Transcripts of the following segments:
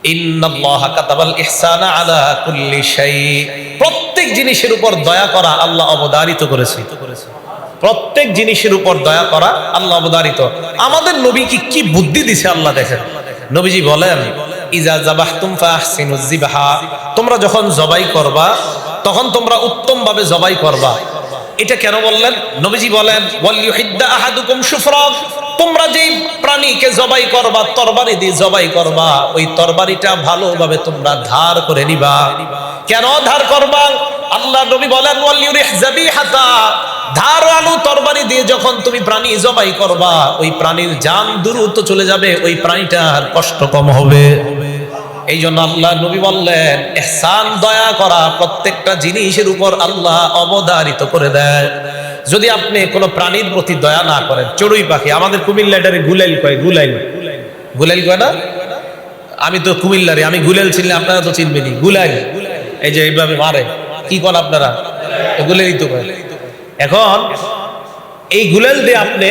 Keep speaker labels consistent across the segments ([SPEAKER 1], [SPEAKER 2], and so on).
[SPEAKER 1] ইন্নাল্লাহা কাতাবাল ইহসানা আলা কুল্লি শাই। প্রত্যেক জিনিসের উপর দয়া করা আল্লাহ অবধারিত করেছে। প্রত্যেক জিনিসের উপর দয়া করা আল্লাহ অবধারিত। আমাদের নবীকে কি বুদ্ধি দিছে আল্লাহ দেখেন। নবীজি বলেন, ইজা যাবাহতুম ফাহসিনুজ যিবহা, তোমরা যখন জবাই করবা তখন তোমরা উত্তম ভাবে জবাই করবা। এটা কেন বললেন? নবীজি বলেন, ওয়ালিয়ুহিদ্দা আহাদুকুম শুফরাক, তোমরা যেই প্রাণীকে জবাই করবা, তরবারি দিয়ে জবাই করবা, ওই তরবারিটা ভালোভাবে তোমরা ধার করে নিবা। কেন ধার করবা? আল্লাহ নবী বলেন, ওয়ালিয়ুরিহ যাবিহাতা, ধারালো তরবারি দিয়ে যখন তুমি প্রাণী জবাই করবা, ওই প্রাণীর জান দ্রুত চলে যাবে, ওই প্রাণীটার কষ্ট কম হবে। এই জন্য আল্লাহ নবী বললেন, ইহসান দয়া করা প্রত্যেকটা জিনিসের উপর আল্লাহ অবধারিত করে দেয়। যদি আপনি কোনো প্রাণীর প্রতি দয়া না করেন, চড়ুই পাখি, আমাদের কুমিল্লাটারে গুলাইল কয়, গুলাইল গুলাইল কয় না? আমি তো কুমিল্লারে, আমি গুলাইল চিনলে আপনারা তো চিনবেনি। গুলাইল এই যে এইভাবে মারে, কি কন আপনারা? গুলাইল তো কয়। এখন এই গুলাইল দিয়ে আপনি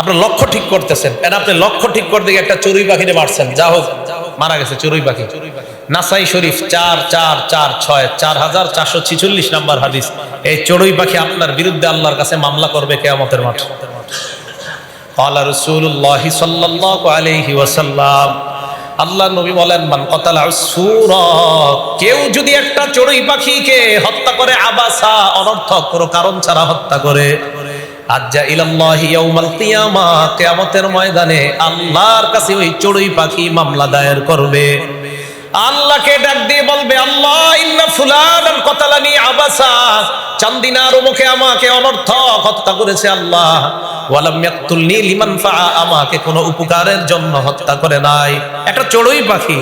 [SPEAKER 1] আপনার লক্ষ্য ঠিক করতেছেন, এটা আপনি লক্ষ্য ঠিক করতে গিয়ে একটা চড়ুই পাখিরে মারছেন, যা হোক মারা গেছে চড়ুই পাখি। নাসাই শরীফ 4446 নাম্বার হাদিস। এই চড়ুই পাখি আপনার বিরুদ্ধে আল্লাহর কাছে মামলা করবে কিয়ামতের মাঠে। ক্বালা রাসূলুল্লাহ সাল্লাল্লাহু আলাইহি ওয়াসাল্লাম, আল্লাহ নবী বলেন, মান কাতালা উসফুরা, কেউ যদি একটা চড়ুই পাখিকে হত্যা করে, আবাসা, অনর্থক কোনো কারণ ছাড়া হত্যা করে, আজ্জা ইলাল্লাহি ইয়াউমাল কিয়ামা, কিয়ামতের ময়দানে আল্লাহর কাছে ওই চড়ুই পাখি মামলা দায়ের করবে। আল্লাহকে ডাক দিয়ে বলবে, আল্লাহ ইন্না ফুলানান কাতালানি আবাসা, চান্দিনার মুখে আমাকে অনর্থক হত্যা করেছে আল্লাহ, ওয়ালাম ইয়াকতুলনি লিমান ফাআ, আমাকে কোনো উপকারের জন্য হত্যা করে নাই। একটা চড়ুই পাখি,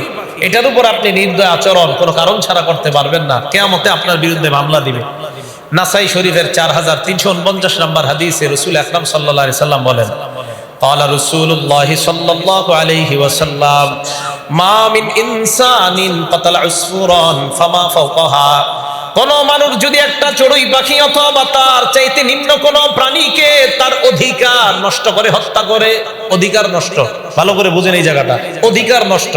[SPEAKER 1] এটার উপর আপনি নির্দয় আচরণ কোনো কারণ ছাড়া করতে পারবেন না, কিয়ামতে আপনার বিরুদ্ধে মামলা দিবে। নাসাই শরীফের 4349 নম্বর হাদিসে রাসূল আকরাম সাল্লাল্লাহু আলাইহি সাল্লাম বলেন, ক্বালা রাসূলুল্লাহ সাল্লাল্লাহু আলাইহি ওয়াসাল্লাম, মা মিন ইনসানিন কাতালা উসফুরান ফামা ফাওকাহা, কোন মানুষ যদি একটা চড়ুই পাখি অথবা তার চাইতে নিম্ন কোন প্রাণীকে তার অধিকার নষ্ট করে হত্যা করে, অধিকার নষ্ট, ভালো করে বুঝেন এই জায়গাটা, অধিকার নষ্ট,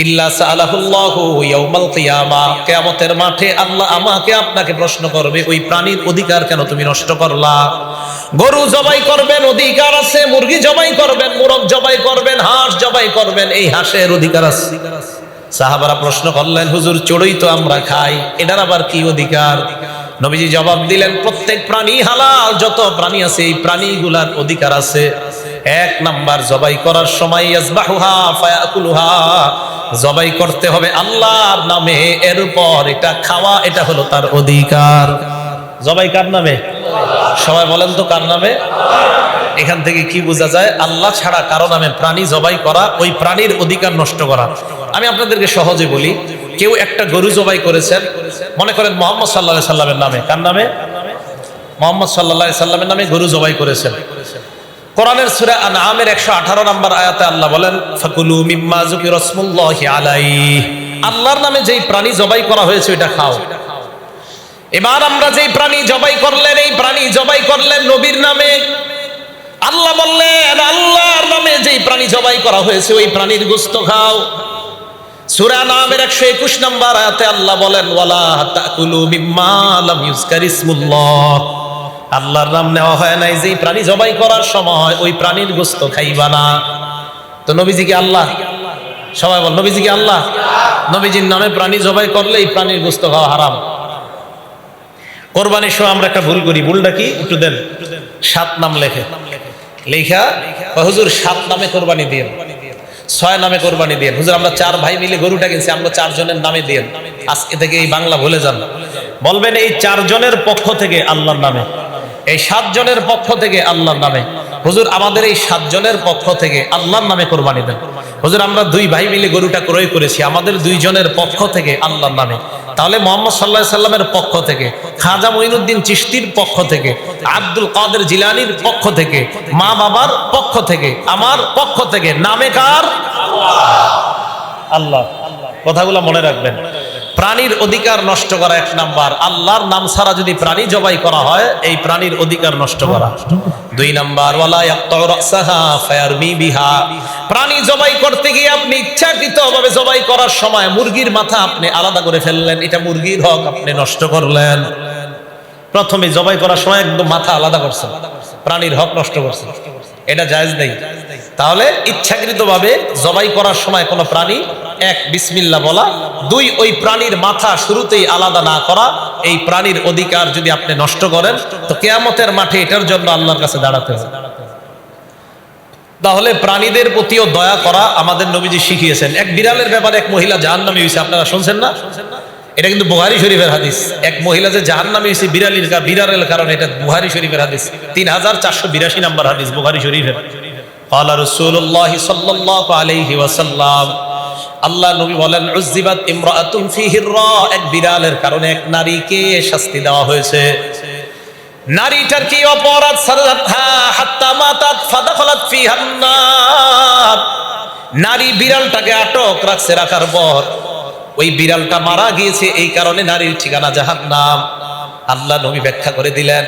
[SPEAKER 1] ইল্লা সাআলাহুল্লাহু ইয়াউমাল কিয়ামা, কিয়ামতের মাঠে আল্লাহ আমাকে আপনাকে প্রশ্ন করবে, ওই প্রাণীর অধিকার কেন তুমি নষ্ট করলা? গরু জবাই করবেন, অধিকার আছে। মুরগি জবাই করবেন, মোরগ জবাই করবেন, হাঁস জবাই করবেন, এই হাঁসের অধিকার আছে। সাহাবারা প্রশ্ন করলেন, হুজুর চড়ুই তো আমরা খাই, এটার আবার কি অধিকার? নবীজি জবাব দিলেন, প্রত্যেক প্রাণী হালাল, যত প্রাণী আছে এই প্রাণীগুলার অধিকার আছে। এক নাম্বার, জবাই করার সময় ইয়াজবাহুহা ফায়াকুলুহা, জবাই করতে হবে আল্লাহর নামে, এরপর এটা খাওয়া, এটা হলো তার অধিকার। জবাই কার নামে? সবাই বলেন তো কার নামে? এখান থেকে কি বোঝা যায়? আল্লাহ ছাড়া কারো নামে প্রাণী জবাই করা, ওই প্রাণীর অধিকার নষ্ট করা। আমি আপনাদেরকে সহজে বলি, কেউ একটা গরু জবাই করেছেন, মনে করেন মুহাম্মদ সাল্লাল্লাহু আলাইহি সাল্লামের নামে, কার নামে? মুহাম্মদ সাল্লাল্লাহু আলাইহি সাল্লামের নামে গরু জবাই করেছেন। কোরআনের সূরা আনআমের 118 নম্বর আয়াতে আল্লাহ বলেন, ফাকুলু মিম্মা যুকিরা রাসূলুল্লাহি আলাইহি, আল্লাহর নামে যেই প্রাণী জবাই করা হয়েছে ওটা খাও। এবার আমরা যেই প্রাণী জবাই করলেন, এই প্রাণী জবাই করলেন নবীর নামে, আল্লাহ বললেন আল্লাহর নামে যেই প্রাণী জবাই করা হয়েছে ওই প্রাণীর গোশত খাও। সূরা আনআমের 121 নম্বর আয়াতে আল্লাহ বলেন, ওয়ালা তাকুলু মিম্মা লাম ইউযকার ইসমুল্লাহ, আল্লাহর নাম নেওয়া হয় নাই যেই প্রাণী জবাই করার সময়, ওই প্রাণীর গোশত খাইবা না। তো নবীজি কি আল্লাহ? সবাই বল, নবীজি কি আল্লাহ? নবীজির নামে প্রাণী জবাই করলে এই প্রাণীর গোশত খাওয়া হারাম। কোরবানির সময় আমরা একটা ভুল করি, ভুলটা কি একটু দেন, 7 নাম লেখা হুজুর 7 নামে কোরবানি দিয়েন, 6 নামে কোরবানি দিয়েন। হুজুর আমরা 4 ভাই মিলে গরুটা কিনছি, আমরা 4 জনের নামে দিয়েন। আজকে থেকে এই বাংলা ভুলে যান, বলবেন এই 4 জনের পক্ষ থেকে আল্লাহর নামে, এই 7 জনের পক্ষ থেকে আল্লাহর নামে। হুজুর আমাদের এই 7 জনের পক্ষ থেকে আল্লাহর নামে কোরবানি দেন। হুজুর আমরা 2 ভাই মিলে গরুটা ক্রয় করেছি, আমাদের 2 জনের পক্ষ থেকে আল্লাহর নামে। তাহলে মুহাম্মদ সাল্লাল্লাহু আলাইহি সাল্লামের পক্ষ থেকে, খাজা মুঈনুদ্দিন চিশতির পক্ষ থেকে, আব্দুল কাদের জিলানীর পক্ষ থেকে, মা বাবার পক্ষ থেকে, আমার পক্ষ থেকে, নামে কার? আল্লাহ। কথাগুলো মনে রাখবেন। প্রাণীর অধিকার নষ্ট করা এক নাম্বার, আল্লাহর নাম ছাড়া যদি প্রাণী জবাই করা হয় এই প্রাণীর অধিকার নষ্ট করা। 2 নাম্বার, ওয়ালা ইয়াকতাউ রাসাহা ফায়ারমি বিহা, প্রাণী জবাই করতে গিয়ে আপনি ইচ্ছাকৃতভাবে জবাই করার সময় মুরগির মাথা আপনি আলাদা করে ফেললেন, এটা মুরগির হক আপনি নষ্ট করলেন। প্রথমে জবাই করার সময় একদম মাথা আলাদা করছেন, প্রাণীর হক নষ্ট করছেন, এটা জায়েজ নেই। তাহলে ইচ্ছাকৃতভাবে জবাই করার সময় কোনো প্রাণী, 1 বিসমিল্লাহ বলা, 2 ওই প্রাণীর মাথা শুরুতেই আলাদা না করা, এই প্রাণীর অধিকার যদি আপনি নষ্ট করেন তো কিয়ামতের মাঠে এটার জন্য আল্লাহর কাছে দাঁড়াতে হবে। তাহলে প্রাণীদের প্রতিও দয়া করা আমাদের নবীজি শিখিয়েছেন। এক বিড়ালের ব্যাপারে এক মহিলা জাহান্নামী হয়েছে, আপনারা শুনছেন না? এটা কিন্তু বুখারী শরীফের হাদিস। এক মহিলা যে জাহান্নামী হয়েছে বিড়ালের কারণে, এটা বুখারী শরীফের হাদিস, 3482 নম্বর হাদিস বুখারী শরীফের। قال رسول الله صلى الله عليه وسلم, আল্লাহ নবী বলেন, উযিবাত ইমরাআতুন ফি হিররা, এক বিড়ালের কারণে এক নারীকে শাস্তি দেওয়া হয়েছে। নারীটার কি অপরাধ? সারাতহা হাত্তা মাতাত ফাদাখালাত ফিহান নার, নারী বিড়ালটাকে আটক রাখছে, রাখার পর ওই বিড়ালটা মারা গিয়েছে, এই কারণে নারীর ঠিকানা জাহান্নাম। আল্লাহ নবী ব্যাখ্যা করে দিলেন,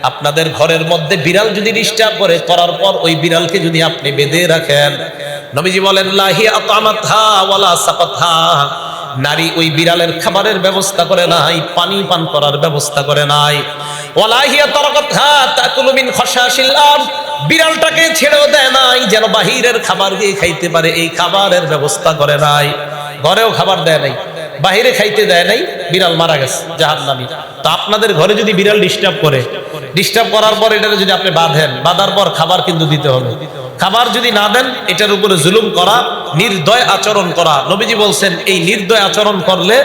[SPEAKER 1] আপনাদের ঘরের মধ্যে বিড়াল যদি ডিস্টার্ব করে, করার পর ওই বিড়ালকে যদি আপনি বেঁধে রাখেন, নবীজি বলেন লাহি আতামাতহা ওয়ালা সাকাতহা, নারী ওই বিড়ালের খাবারের ব্যবস্থা করে নাই, পানি পান করার ব্যবস্থা করে নাই, ওয়ালাহিয়া তারাকাতহা তাকুলু মিন খাশাশিল আরদ, বিড়ালটাকে ছেড়েও দেয় নাই যেন বাহিরের খাবার দিয়ে খাইতে পারে, এই খাবারের ব্যবস্থা করে নাই, ঘরেও খাবার দেয় নাই, বাহিরে খাইতে দেয় নাই, বিড়াল মারা গেছে, জাহান্নামী। তো আপনাদের ঘরে যদি বিড়াল ডিস্টার্ব করে, ডিস্টার্ব করার পর এটারে যদি আপনি বাঁধেন, বাঁধার পর খাবার কিন্তু দিতে হবে, খাবার যদি না দেন এটার উপরে জুলুম করা, নির্দয় আচরণ করা। নবীজি বলছেন এই নির্দয় আচরণ করলে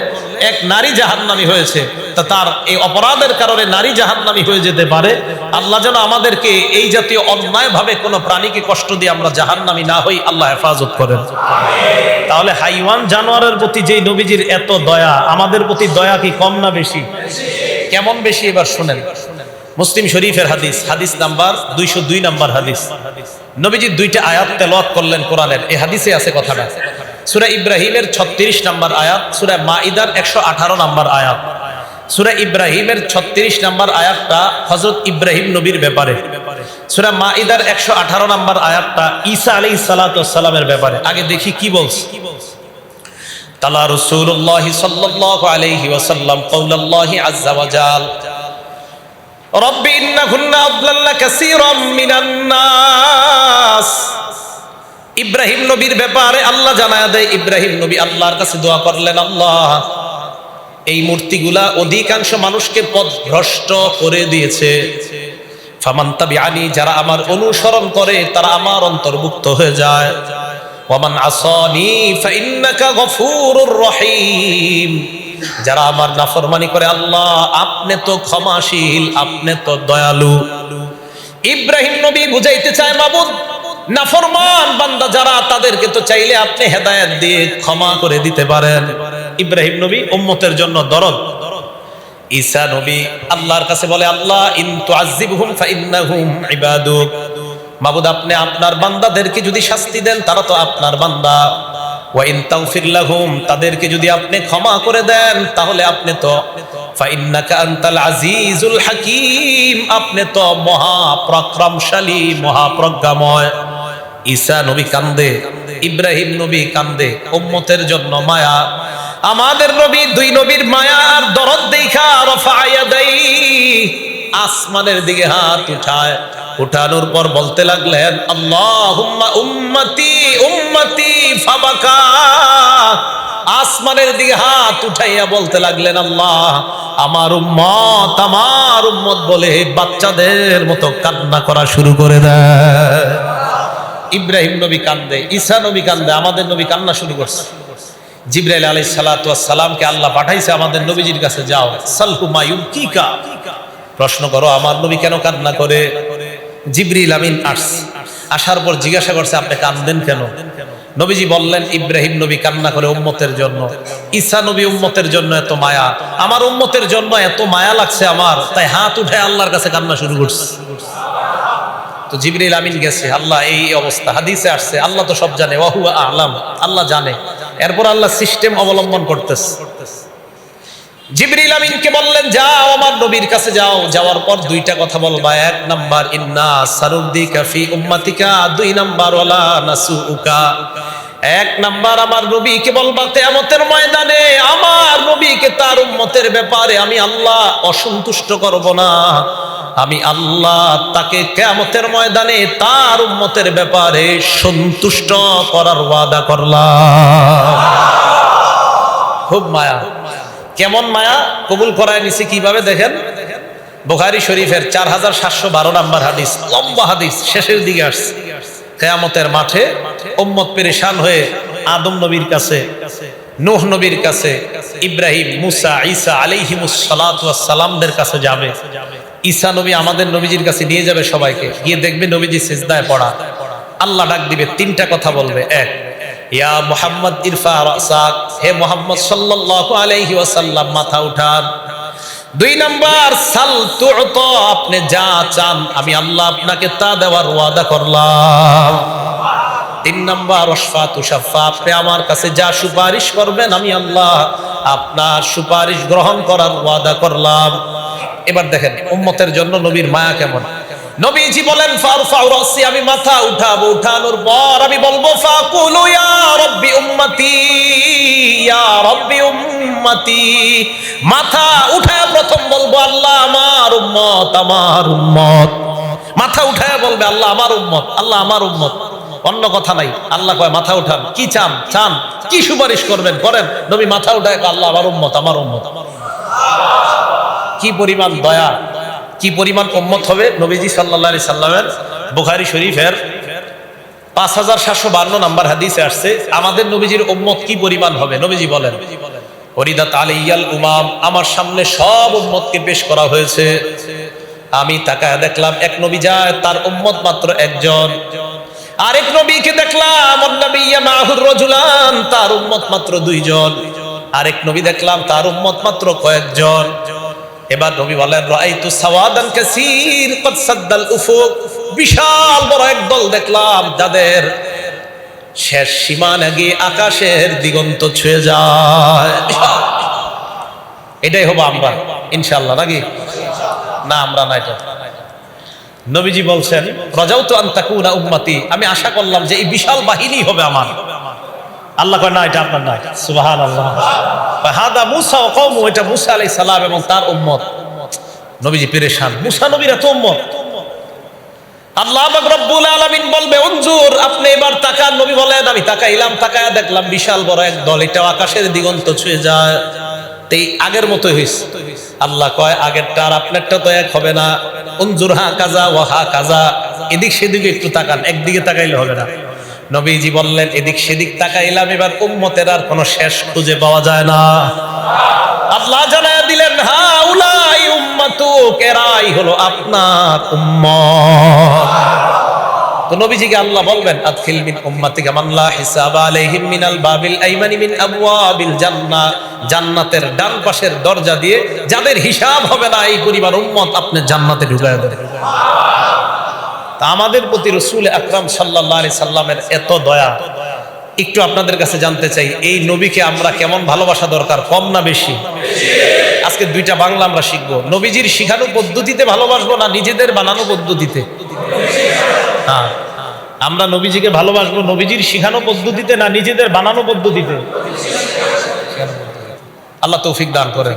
[SPEAKER 1] এক নারী জাহান্নামী হয়েছে, তা তার এই অপরাধের কারণে নারী জাহান্নামী হয়ে যেতে পারে। আল্লাহ যেন আমাদেরকে এই জাতীয় অন্যায় ভাবে কোনো প্রাণীকে কষ্ট দিয়ে আমরা জাহান্নামী না হই, আল্লাহ হেফাজত করেন। তাহলে হাইওয়ান জানোয়ারের প্রতি যেই নবীজির এত দয়া, আমাদের প্রতি দয়া কি কম না বেশি? কেমন বেশি? এবার শুনেন, মুসলিম শরীফের হাদিস, হাদিস নাম্বার 202 নম্বর হাদিস। নবীজি 2টা আয়াত তেলাওয়াত করলেন কোরআনের, এই হাদিসে আছে কথাটা। সূরা ইব্রাহিমের 36 নম্বর আয়াত, সূরা মাইদার 118 নম্বর আয়াত। সূরা ইব্রাহিমের 36 নম্বর আয়াতটা হযরত ইব্রাহিম নবীর ব্যাপারে, সূরা মাইদার 118 নম্বর আয়াতটা ঈসা আলাইহিস সালাতু ওয়াস সালামের ব্যাপারে। আগে দেখি কি বলছে। তালা রাসূলুল্লাহ সাল্লাল্লাহু আলাইহি ওয়াসাল্লাম কাউলাল্লাহি আযজা ওয়া জাল, রব্বি ইন্নাকুন্না আদলাল্না কাসীরাম মিনান নাস। ইব্রাহিম নবীর ব্যাপারে আল্লাহ জানায়া দেয়, ইব্রাহিম নবী আল্লাহর কাছে দোয়া করলেন, আল্লাহ এই মূর্তিগুলা অধিকাংশ মানুষকে পথভ্রষ্ট করে দিয়েছে, ফামান তাবিআনি, যারা আমার অনুসরণ করে তারা আমার অন্তর্ভুক্ত হয়ে যায়, ওয়ামান আসানি ফাইন্নাকা গফুরুর রহিম, যারা আমার নাফরমানি করে আল্লাহ আপনি তো ক্ষমাশীল, আপনি তো দয়ালু। ইব্রাহিম নবী বুঝাইতে চায়, মাবুদ নাফরমান বান্দা যারা, তাদেরকে তো চাইলে আপনি হেদায়েত দিয়ে ক্ষমা করে দিতে পারেন। ইব্রাহিম নবী উম্মতের জন্য দরদ। ঈসা নবী আল্লাহর কাছে বলে, আল্লাহ ইন তুআযিবহুম ফাইন্নাহুম ইবাদুক, মাবুদ আপনি আপনার বান্দাদেরকে যদি শাস্তি দেন তারা তো আপনার বান্দা, ওয়া ইন তাগফির লাহুম, তাদেরকে যদি আপনি ক্ষমা করে দেন তাহলে আপনি তো ফাইন্নাকা আনতাল আজিজুল হাকীম, আপনি তো মহাপরাক্রমশালী, মহাপ্রজ্ঞাময়। ঈসা নবী কান্দে, ইব্রাহিম নবী কান্দে, উম্মতের জন্য মায়া। আমাদের নবী, 2 নবীর মায়া আর দরদ দেখা রাফা ইয়াদাই, আসমানের দিকে হাত উঠায়, উঠানোর পর বলতে লাগলেন, আল্লাহুম্মা উম্মতি উম্মতি ফাবাকা, আসমানের দিকে হাত উঠাইয়া বলতে লাগলেন, আল্লাহ আমার উম্মত বলে বাচ্চাদের মতো কান্না করা শুরু করে দেয়। ইব্রাহিম নবী কান্দে, ঈসা নবী কান্দে, আমাদের নবী কান্না শুরু করছে। জিবরাইল আলাইহিস সালাতু ওয়াস সালামকে আল্লাহ পাঠাইছে আমাদের নবীজির কাছে, যাও সালহু মা ইউকিকা, প্রশ্ন করো আমার নবী কেন কান্না করে। জিবরিল আমিন আসছে, আসার পর জিজ্ঞাসা করছে আপনি কাঁদেন কেন? নবীজি বললেন, ইব্রাহিম নবী কান্না করে উম্মতের জন্য, ঈসা নবী উম্মতের জন্য এত মায়া, আমার উম্মতের জন্য এত মায়া লাগছে আমার, তাই হাত উঠে আল্লাহর কাছে কান্না শুরু করছে। তো জিবরিল আমিন গেছে, আল্লাহ এই অবস্থা, হাদিসে আসছে, আল্লাহ তো সব জানে, ওয়া হুয়া আ'লাম, আল্লাহ জানে। এরপর আল্লাহ সিস্টেম অবলম্বন করতেছে, জিবরিল আমিনকে বললেন, যাও আমার নবীর কাছে যাও। যাওয়ার পর দুইটা কথা বলবা। এক নাম্বার, ইন্না সারুদ্দিকা ফি উম্মাতিকা। দুই নাম্বার, ওয়ালা নাসুউকা। এক নাম্বার, আমার নবীকে বলবা কিয়ামতের ময়দানে আমার নবীকে তার উম্মতের ব্যাপারে আমি আল্লাহ অসন্তুষ্ট করব না। আমি আল্লাহ তাকে কিয়ামতের ময়দানে তার উম্মতের ব্যাপারে সন্তুষ্ট করার ওয়াদা করলাম। খুব মায়া। কেমন মায়া কবুল করায় নিছে কিভাবে দেখেন। বুখারী শরীফের 4712 নম্বর হাদিস, লম্বা হাদিস, শেষের দিকে আসছে। কিয়ামতের মাঠে উম্মত পেরেশান হয়ে আদম নবীর কাছে, নূহ নবীর কাছে, ইব্রাহিম, মুসা, ঈসা আলাইহিমুস সালাতু ওয়াস সালামদের কাছে যাবে। ঈসা নবী আমাদের নবীজির কাছে নিয়ে যাবে সবাইকে। গিয়ে দেখবে নবীজি সিজদায় পড়া। আল্লাহ ডাক দিবে, তিনটা কথা বলবে। এক, ইয়া মুহাম্মদ ইরফা রাসাক, হে মুহাম্মদ সাল্লাল্লাহু আলাইহি ওয়াসাল্লাম মাথা উঠান। দুই নাম্বার, সাল তু'তা, আপনি যা চান আমি আল্লাহ আপনাকে তা দেওয়ার ওয়াদা করলাম। তিন নাম্বার, ওয়াশফা তুশাফা, আপনি আমার কাছে যা সুপারিশ করবেন আমি আল্লাহ আপনার সুপারিশ গ্রহণ করার ওয়াদা করলাম। এবার দেখেন উম্মতের জন্য নবীর মায়া কেমন। নবীজি বলেন, ফারফাউ রাসি, আমি মাথা উঠাবো। উঠানোর পর আমি বলবো, ফাকুলু ইয়া রাব্বি উম্মতি, ইয়া রাব্বি উম্মতি। মাথা উঠায় প্রথম বলবো, আল্লাহ আমার উম্মত, আমার উম্মত। মাথা উঠায় বলবে, আল্লাহ আমার উম্মত, আল্লাহ আমার উম্মত। অন্য কথা নাই। আল্লাহ কয় মাথা উঠান, কি চান চান, কি সুপারিশ করবেন করেন। নবী মাথা উঠায়, আল্লাহ আমার উম্মত, আমার উম্মত। কি পরিমাণ দয়া, কি পরিমাণ উম্মত হবে নবীজি সাল্লাল্লাহু আলাইহি সাল্লামের। বুখারী শরীফের 5752 নম্বর হাদিসে আসছে আমাদের নবীজির উম্মত কি পরিমাণ হবে। নবীজি বলেন, ওরিদাত আলাইয়াল উমাম, আমার সামনে সব উম্মতকে পেশ করা হয়েছে। আমি তাকায় দেখলাম এক নবী যায়, তার উম্মত মাত্র একজন। আরেক নবীকে দেখলাম, অন্নাবিয়্যা মাহুর রাজুলান, তার উম্মত মাত্র দুইজন। আরেক নবী দেখলাম, তার উম্মত মাত্র কয়েকজন। এবার নবী বলেন, রাআইতু সাওয়াদান কাসীর কদ সাদ্দাল উফুক, বিশাল বড় একদল দেখলাম যাদের শেষ সীমানা গিয়ে আকাশের দিগন্ত ছুঁয়ে যায়। এটাই হবো আমরা ইনশাআল্লাহ, নাকি না? আমরা না। এটা নবীজি বলছেন, রাজাউতু আন তাকুনা উম্মতি, আমি আশা করলাম যে এই বিশাল বাহিনী হবে আমার। আল্লাহ কয় না, এটা আপনার না। সুবহানাল্লাহ। হাদা মুসা ওয়া কওমু, এটা মুসা আলাইহিস সালাম এবং তার উম্মত। নবীজি পেরেশান, মুসা নবীর এত উম্মত। আল্লাহ পাক রব্বুল আলামিন বলবে, উনজুর, আপনি এবার তাকান। নবী বলেন, আমি তাকাইলাম, তাকায়া দেখলাম বিশাল বড় এক দল, এটা আকাশের দিগন্ত ছুঁয়ে যায়। এই আগের মতো হইছে। আল্লাহ কয়, আগেরটা আর আপনারটা তো এক হবে না। উনজুর হা কাজা ওয়া হা কাজা, এদিক সেদিকে একটু তাকান, একদিকে তাকাইলে হবে না। নবীজি বললেন, এদিক সেদিক তাকাইলাম, এবার উম্মতের আর কোনো শেষ খুঁজে পাওয়া যায় না। আল্লাহ জানায়া দিলেন, হা উলাই উম্মাতুক, এরাই হলো আপনার উম্মত। তো নবীজিকে আল্লাহ বলবেন, আদখিল মিন উম্মাতিকা মান লা হিসাবা আলাইহিম মিনাল বাবিল আইমানি মিন আবওয়াবিল জান্নাহ, জান্নাতের ডান পাশের দরজা দিয়ে যাদের হিসাব হবে না এই পরিবার উম্মত আপনি জান্নাতে ঢুকায়া দেন। তা আমাদের প্রতি রাসূল আকরাম সাল্লাল্লাহু আলাইহি সাল্লামের এত দয়া। একটু আপনাদের কাছে জানতে চাই, এই নবীকে আমরা কেমন ভালোবাসা দরকার, কম না বেশি? আজকে দুইটা বাংলা আমরা শিখবো। নবীজির শিখানো পদ্ধতিতে ভালোবাসবো না নিজেদের বানানো পদ্ধতিতে? হ্যাঁ, আমরা নবীজিকে ভালোবাসবো নবীজির শিখানো পদ্ধতিতে না নিজেদের বানানো পদ্ধতিতে? আল্লাহ তৌফিক দান করেন।